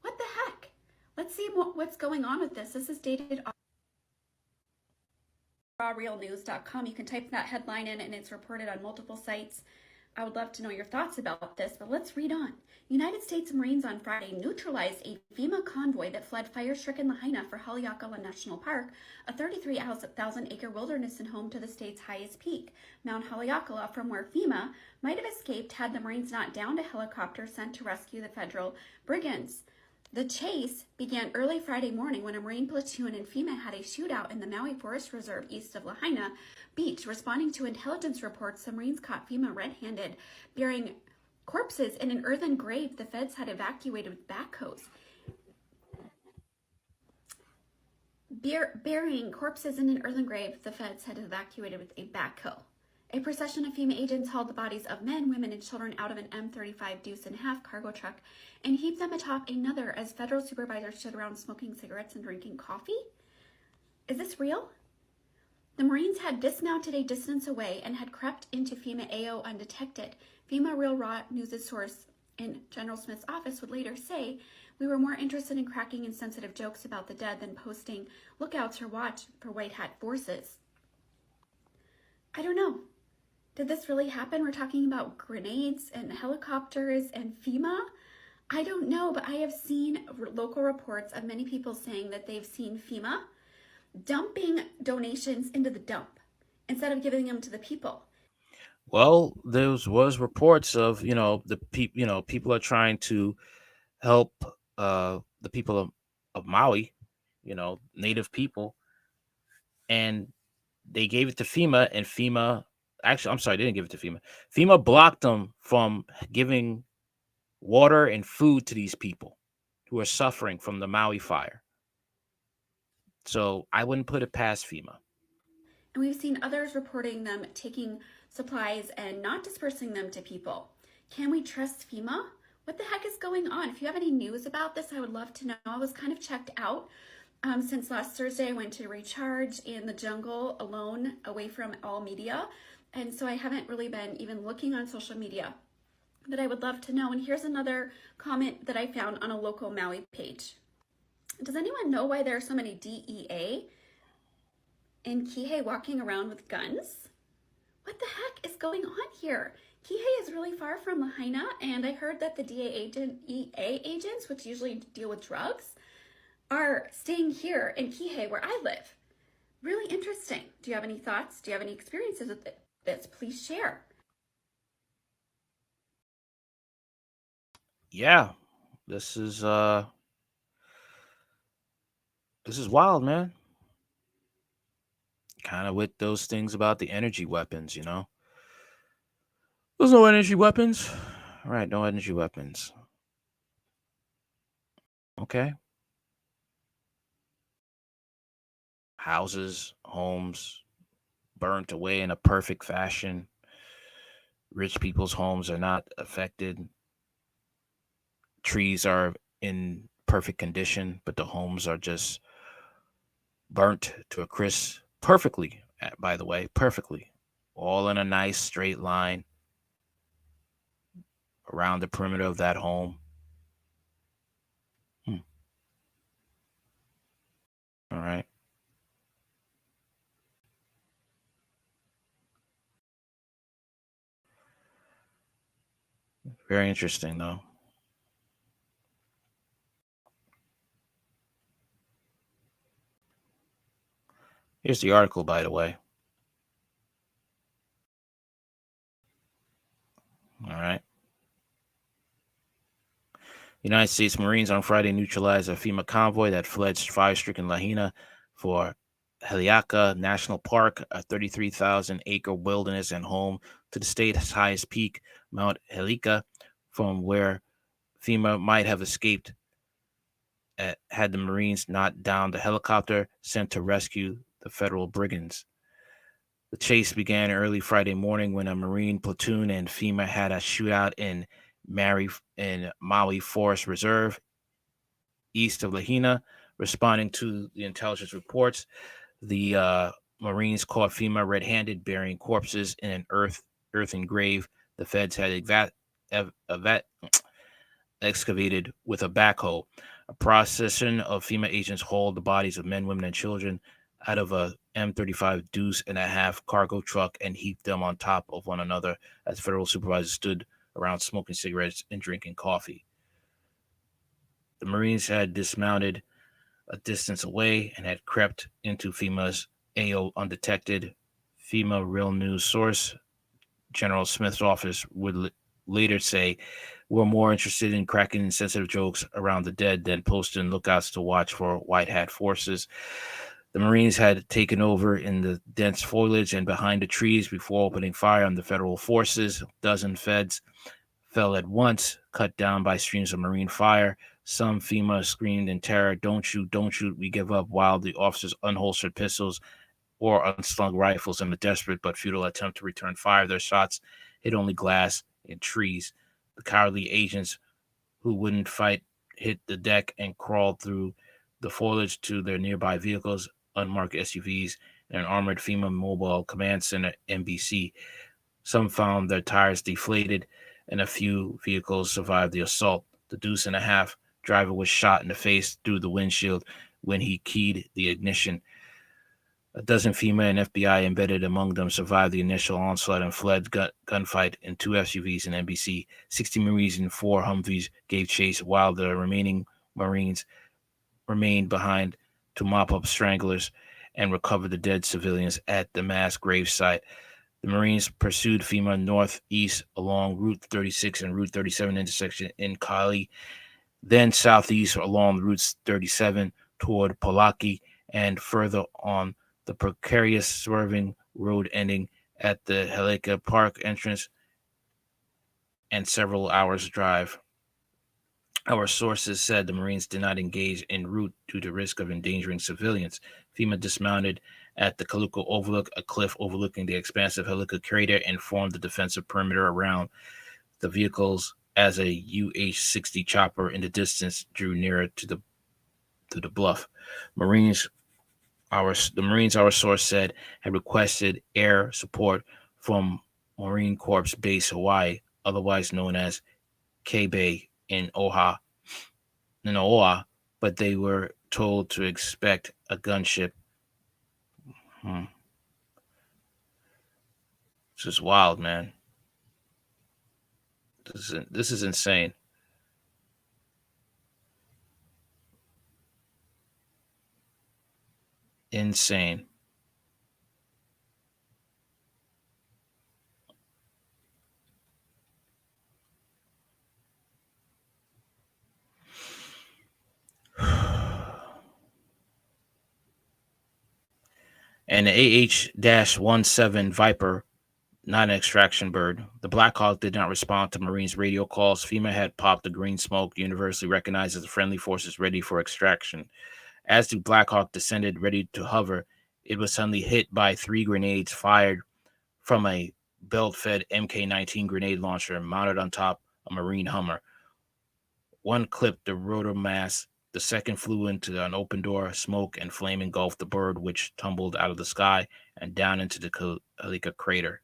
What the heck? Let's see what's going on with this. This is dated rawrealnews.com. You can type that headline in and it's reported on multiple sites. I would love to know your thoughts about this, but let's read on. United States Marines on Friday neutralized a FEMA convoy that fled fire-stricken Lahaina for Haleakala National Park, a 33,000-acre wilderness and home to the state's highest peak, Mount Haleakala, from where FEMA might have escaped had the Marines not downed a helicopter sent to rescue the federal brigands. The chase began early Friday morning when a Marine platoon and FEMA had a shootout in the Maui Forest Reserve east of Lahaina Beach. Responding to intelligence reports, the Marines caught FEMA red-handed, burying corpses in an earthen grave the feds had evacuated with backhoes. Burying corpses in an earthen grave the feds had evacuated with a backhoe. A procession of FEMA agents hauled the bodies of men, women, and children out of an M35 deuce-and-a-half cargo truck and heaped them atop another as federal supervisors stood around smoking cigarettes and drinking coffee. Is this real? The Marines had dismounted a distance away and had crept into FEMA AO undetected. FEMA Real Raw News' source in General Smith's office would later say, "We were more interested in cracking insensitive jokes about the dead than posting lookouts or watch for white hat forces." I don't know. Did this really happen? We're talking about grenades and helicopters and FEMA. I don't know, but I have seen local reports of many people saying that they've seen FEMA dumping donations into the dump instead of giving them to the people. Well, there was reports of people are trying to help the people of Maui, native people, and they gave it to FEMA, and FEMA actually, I'm sorry, they didn't give it to FEMA. FEMA blocked them from giving water and food to these people who are suffering from the Maui fire. So I wouldn't put it past FEMA. And we've seen others reporting them taking supplies and not dispersing them to people. Can we trust FEMA? What the heck is going on? If you have any news about this, I would love to know. I was kind of checked out since last Thursday. I went to recharge in the jungle alone, away from all media. And so I haven't really been even looking on social media, but I would love to know. And here's another comment that I found on a local Maui page. Does anyone know why there are so many DEA in Kihei walking around with guns? What the heck is going on here? Kihei is really far from Lahaina, and I heard that the DEA agents, which usually deal with drugs, are staying here in Kihei where I live. Really interesting. Do you have any thoughts? Do you have any experiences with this? Please share. Yeah, this is wild, man. Kind of with those things about the energy weapons, There's no energy weapons. All right, no energy weapons. Okay. Houses, homes burnt away in a perfect fashion. Rich people's homes are not affected. Trees are in perfect condition, but the homes are just burnt to a crisp perfectly, by the way, perfectly. All in a nice straight line around the perimeter of that home. All right. Very interesting, though. Here's the article, by the way. All right. United States Marines on Friday neutralized a FEMA convoy that fled fire-stricken Lahaina for Haleakala National Park, a 33,000-acre wilderness and home to the state's highest peak, Mount Haleakala, from where FEMA might have escaped had the Marines not downed the helicopter sent to rescue the federal brigands. The chase began early Friday morning when a Marine platoon and FEMA had a shootout in Maui Forest Reserve, east of Lahaina, Responding to the intelligence reports, the Marines caught FEMA red-handed, burying corpses in an earthen grave. The feds had excavated with a backhoe. A procession of FEMA agents hauled the bodies of men, women, and children out of a M35 deuce and a half cargo truck and heaped them on top of one another as federal supervisors stood around smoking cigarettes and drinking coffee. The Marines had dismounted a distance away and had crept into FEMA's AO undetected. FEMA real news source General Smith's office would later say, "We're more interested in cracking insensitive jokes around the dead than posting lookouts to watch for white hat forces." The Marines had taken over in the dense foliage and behind the trees before opening fire on the federal forces. A dozen feds fell at once, cut down by streams of Marine fire. Some FEMA screamed in terror, "Don't shoot, don't shoot, we give up," while the officers unholstered pistols or unslung rifles in a desperate but futile attempt to return fire. Their shots hit only glass and trees. The cowardly agents who wouldn't fight hit the deck and crawled through the foliage to their nearby vehicles, unmarked SUVs, and an armored FEMA Mobile Command Center, MBC. Some found their tires deflated, and a few vehicles survived the assault. The deuce and a half driver was shot in the face through the windshield when he keyed the ignition. A dozen FEMA and FBI embedded among them survived the initial onslaught and fled gunfight in 2 SUVs and NBC. 60 Marines and 4 Humvees gave chase while the remaining Marines remained behind to mop up stranglers and recover the dead civilians at the mass grave site. The Marines pursued FEMA northeast along Route 36 and Route 37 intersection in Cali, then southeast along Route 37 toward Palaki, and further on the precarious swerving road ending at the Helika Park entrance and several hours' drive. Our sources said the Marines did not engage en route due to risk of endangering civilians. FEMA dismounted at the Kaluka Overlook, a cliff overlooking the expansive Helika crater, and formed the defensive perimeter around the vehicles as a UH-60 chopper in the distance drew nearer to the bluff. The Marines, our source said, had requested air support from Marine Corps Base Hawaii, otherwise known as K-Bay in Oahu, but they were told to expect a gunship. This is wild, man. This is insane. Insane. And the AH-17 Viper, not an extraction bird. The Black Hawk did not respond to Marines' radio calls. FEMA had popped the green smoke, universally recognized as the friendly forces ready for extraction. As the Black Hawk descended, ready to hover, it was suddenly hit by 3 grenades fired from a belt-fed MK-19 grenade launcher mounted on top of a Marine Hummer. One clipped the rotor mass. The second flew into an open door. Smoke and flame engulfed the bird, which tumbled out of the sky and down into the Helika crater.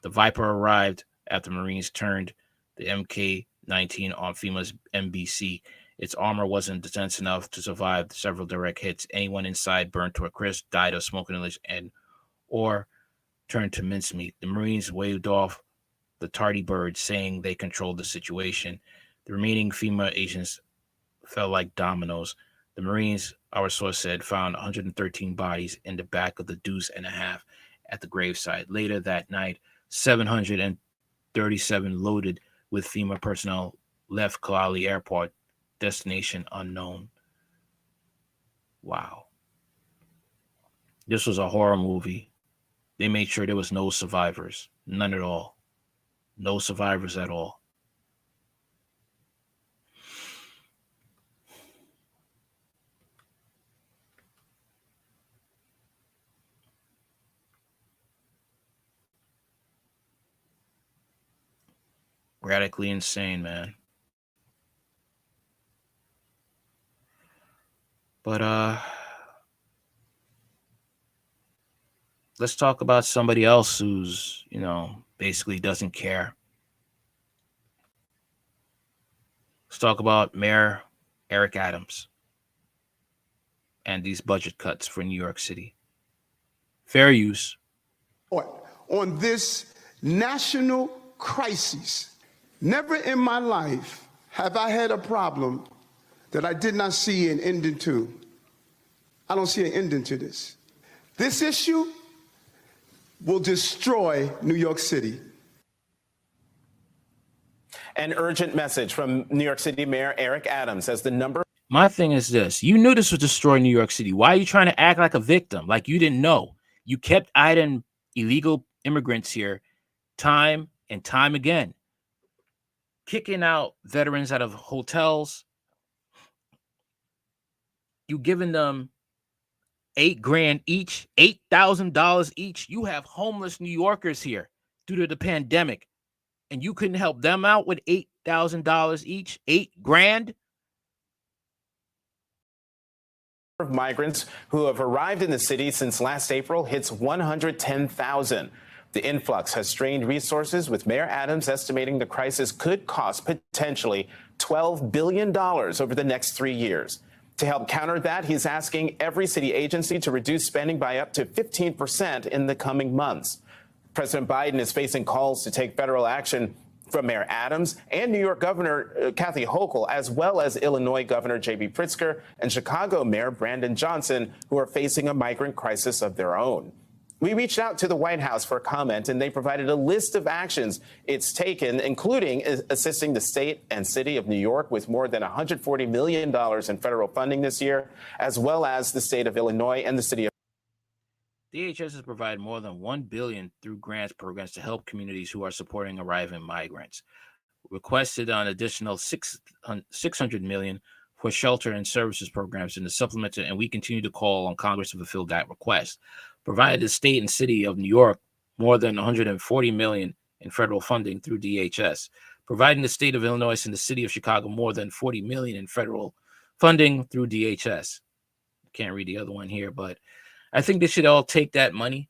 The Viper arrived after Marines turned the MK-19 on FEMA's MBC. Its armor wasn't dense enough to survive several direct hits. Anyone inside burned to a crisp, died of smoke inhalation, or turned to mincemeat. The Marines waved off the tardy bird, saying they controlled the situation. The remaining FEMA agents fell like dominoes. The Marines, our source said, found 113 bodies in the back of the deuce and a half at the gravesite. Later that night, 737 loaded with FEMA personnel left Kalali Airport, destination unknown. Wow. This was a horror movie. They made sure there was no survivors. None at all. No survivors at all. Radically insane, man. But let's talk about somebody else who's, basically doesn't care. Let's talk about Mayor Eric Adams and these budget cuts for New York City. Fair use. On this national crisis, never in my life have I had a problem that I did not see an ending to. I don't see an ending to this. This issue will destroy New York City. An urgent message from New York City Mayor Eric Adams as the number. My thing is this. You knew this would destroy New York City. Why are you trying to act like a victim? Like you didn't know. You kept adding illegal immigrants here time and time again. Kicking out veterans out of hotels. You giving them $8,000 each, $8,000 each. You have homeless New Yorkers here due to the pandemic, and you couldn't help them out with $8,000 each, $8,000. Of migrants who have arrived in the city since last April hits 110,000. The influx has strained resources, with Mayor Adams estimating the crisis could cost potentially $12 billion over the next 3 years. To help counter that, he's asking every city agency to reduce spending by up to 15% in the coming months. President Biden is facing calls to take federal action from Mayor Adams and New York Governor Kathy Hochul, as well as Illinois Governor J.B. Pritzker and Chicago Mayor Brandon Johnson, who are facing a migrant crisis of their own. We reached out to the White House for a comment, and they provided a list of actions it's taken, including assisting the state and city of New York with more than $140 million in federal funding this year, as well as the state of Illinois and the city of DHS has provided more than $1 billion through grants programs to help communities who are supporting arriving migrants. Requested an additional $600 million for shelter and services programs in the supplemental, and we continue to call on Congress to fulfill that request. Provided the state and city of New York more than $140 million in federal funding through DHS. Providing the state of Illinois and the city of Chicago more than $40 million in federal funding through DHS. Can't read the other one here, but I think they should all take that money.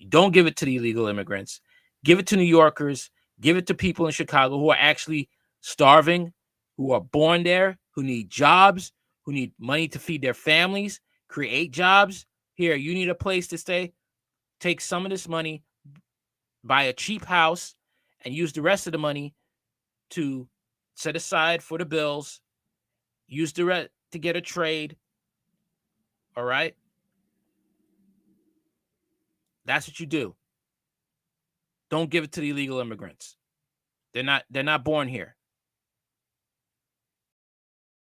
Don't give it to the illegal immigrants. Give it to New Yorkers. Give it to people in Chicago who are actually starving, who are born there, who need jobs, who need money to feed their families, create jobs. Here, you need a place to stay. Take some of this money, buy a cheap house, and use the rest of the money to set aside for the bills. Use the rest to get a trade. All right? That's what you do. Don't give it to the illegal immigrants. They're not born here.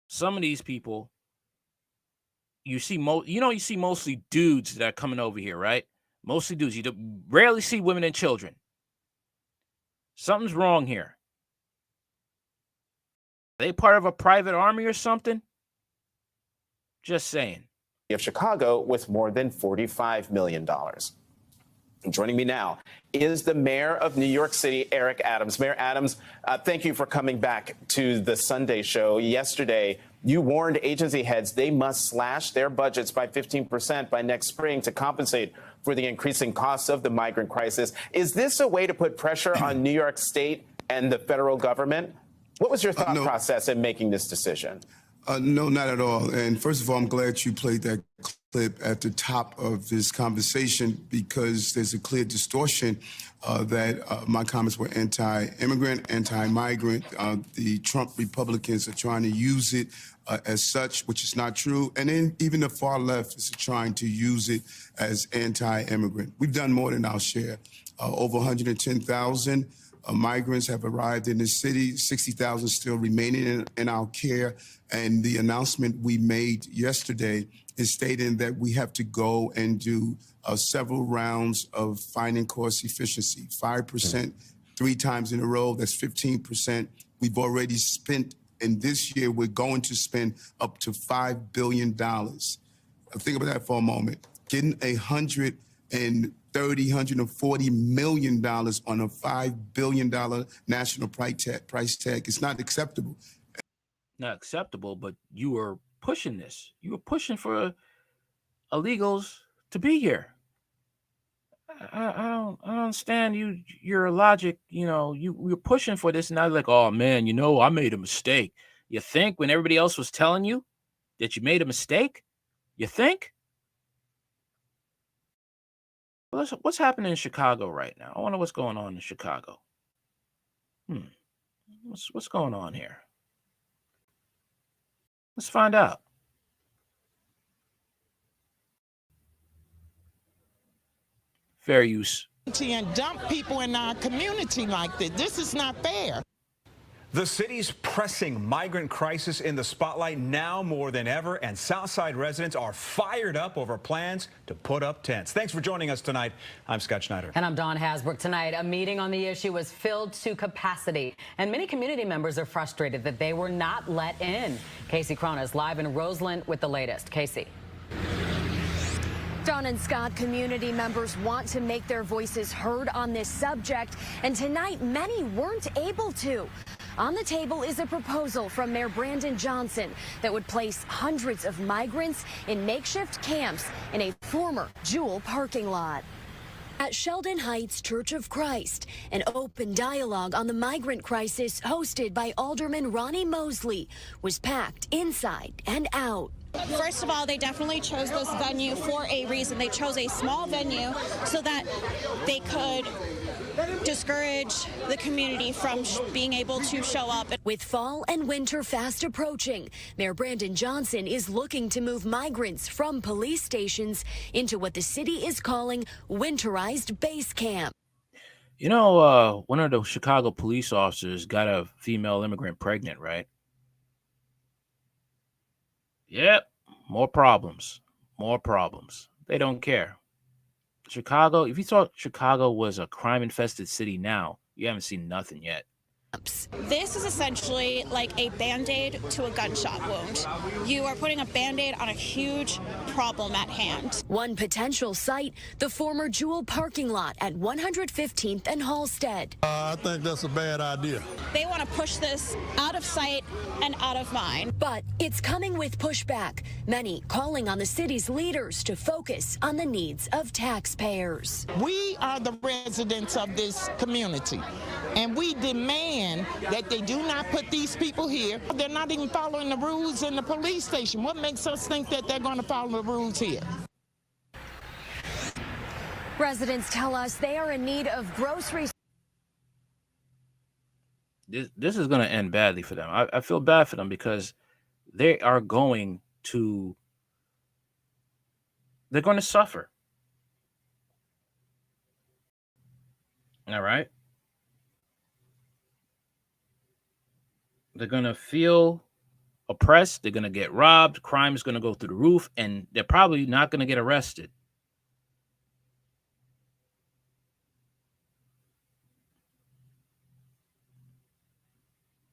Some of these people, you see mostly dudes that are coming over here, right? Mostly dudes. You rarely see women and children. Something's wrong here. Are they part of a private army or something? Just saying. of Chicago with more than $45 million. Joining me now is the mayor of New York City, Eric Adams. Mayor Adams, thank you for coming back to the Sunday show. Yesterday, you warned agency heads they must slash their budgets by 15% by next spring to compensate for the increasing costs of the migrant crisis. Is this a way to put pressure on New York State and the federal government? What was your thought process in making this decision? No, not at all. And first of all, I'm glad you played that clip at the top of this conversation, because there's a clear distortion that my comments were anti-immigrant, anti-migrant. The Trump Republicans are trying to use it as such, which is not true. And then even the far left is trying to use it as anti-immigrant. We've done more than our share. Over 110,000 migrants have arrived in this city, 60,000 still remaining in our care. And the announcement we made yesterday is stating that we have to go and do several rounds of finding cost efficiency, 5%, 3 times in a row, that's 15%. We've already spent, and this year we're going to spend up to $5 billion. Think about that for a moment. Getting $140 million on a $5 billion national price tag is not acceptable. Not acceptable, but you were pushing this. You were pushing for illegals to be here. I don't understand your logic. You're pushing for this, and I was like, oh man, I made a mistake. You think when everybody else was telling you that you made a mistake? You think? What's happening in Chicago right now? I wonder what's going on in Chicago. What's going on here? Let's find out. Fair use. And dump people in our community like this. This is not fair. The city's pressing migrant crisis in the spotlight now more than ever, and Southside residents are fired up over plans to put up tents. Thanks for joining us tonight. I'm Scott Schneider. And I'm Dawn Hasbrook. Tonight, a meeting on the issue was filled to capacity, and many community members are frustrated that they were not let in. Casey Crona is live in Roseland with the latest. Casey. Dawn and Scott, community members want to make their voices heard on this subject, and tonight many weren't able to. On the table is a proposal from Mayor Brandon Johnson that would place hundreds of migrants in makeshift camps in a former Jewel parking lot. At Sheldon Heights Church of Christ, an open dialogue on the migrant crisis hosted by Alderman Ronnie Mosley was packed inside and out. First of all, they definitely chose this venue for a reason. They chose a small venue so that they could discourage the community from being able to show up. With fall and winter fast approaching, Mayor Brandon Johnson is looking to move migrants from police stations into what the city is calling winterized base camp. One of the Chicago police officers got a female immigrant pregnant, right? Yep, more problems. They don't care. Chicago, if you thought Chicago was a crime-infested city now, you haven't seen nothing yet. This is essentially like a Band-Aid to a gunshot wound. You are putting a Band-Aid on a huge problem at hand. One potential site, the former Jewel parking lot at 115th and Halstead. I think that's a bad idea. They want to push this out of sight and out of mind. But it's coming with pushback, many calling on the city's leaders to focus on the needs of taxpayers. We are the residents of this community, and we demand that they do not put these people here. They're not even following the rules in the police station. What makes us think that they're going to follow the rules here? Residents tell us they are in need of groceries. This is going to end badly for them. I feel bad for them because they're going to suffer. All right. They're going to feel oppressed. They're going to get robbed. Crime is going to go through the roof, and they're probably not going to get arrested.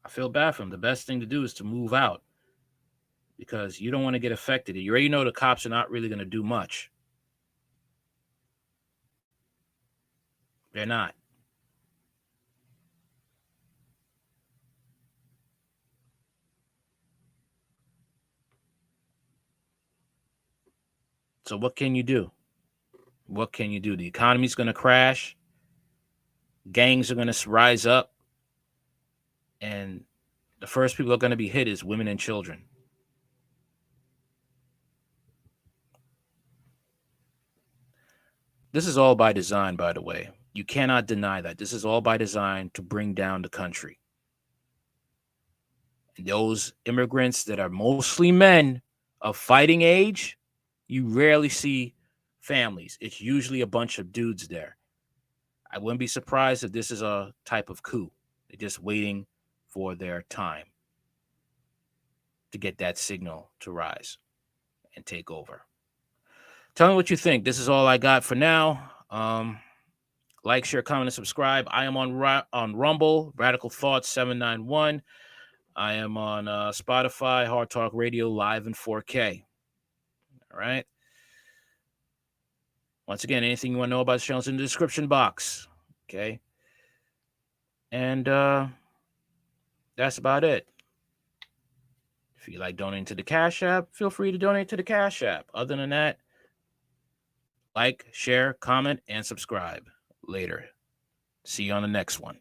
I feel bad for them. The best thing to do is to move out because you don't want to get affected. You already know the cops are not really going to do much. They're not. So what can you do? What can you do? The economy's going to crash. Gangs are going to rise up. And the first people are going to be hit is women and children. This is all by design, by the way. You cannot deny that. This is all by design to bring down the country. And those immigrants that are mostly men of fighting age, you rarely see families. It's usually a bunch of dudes there. I wouldn't be surprised if this is a type of coup. They're just waiting for their time to get that signal to rise and take over. Tell me what you think. This is all I got for now. Like, share, comment, and subscribe. I am on Rumble, Radical Thoughts 791. I am on Spotify, Hard Talk Radio, live in 4K. All right. Once again, anything you want to know about the channel is in the description box. Okay. And that's about it. If you like donating to the Cash App, feel free to donate to the Cash App. Other than that, like, share, comment, and subscribe. Later. See you on the next one.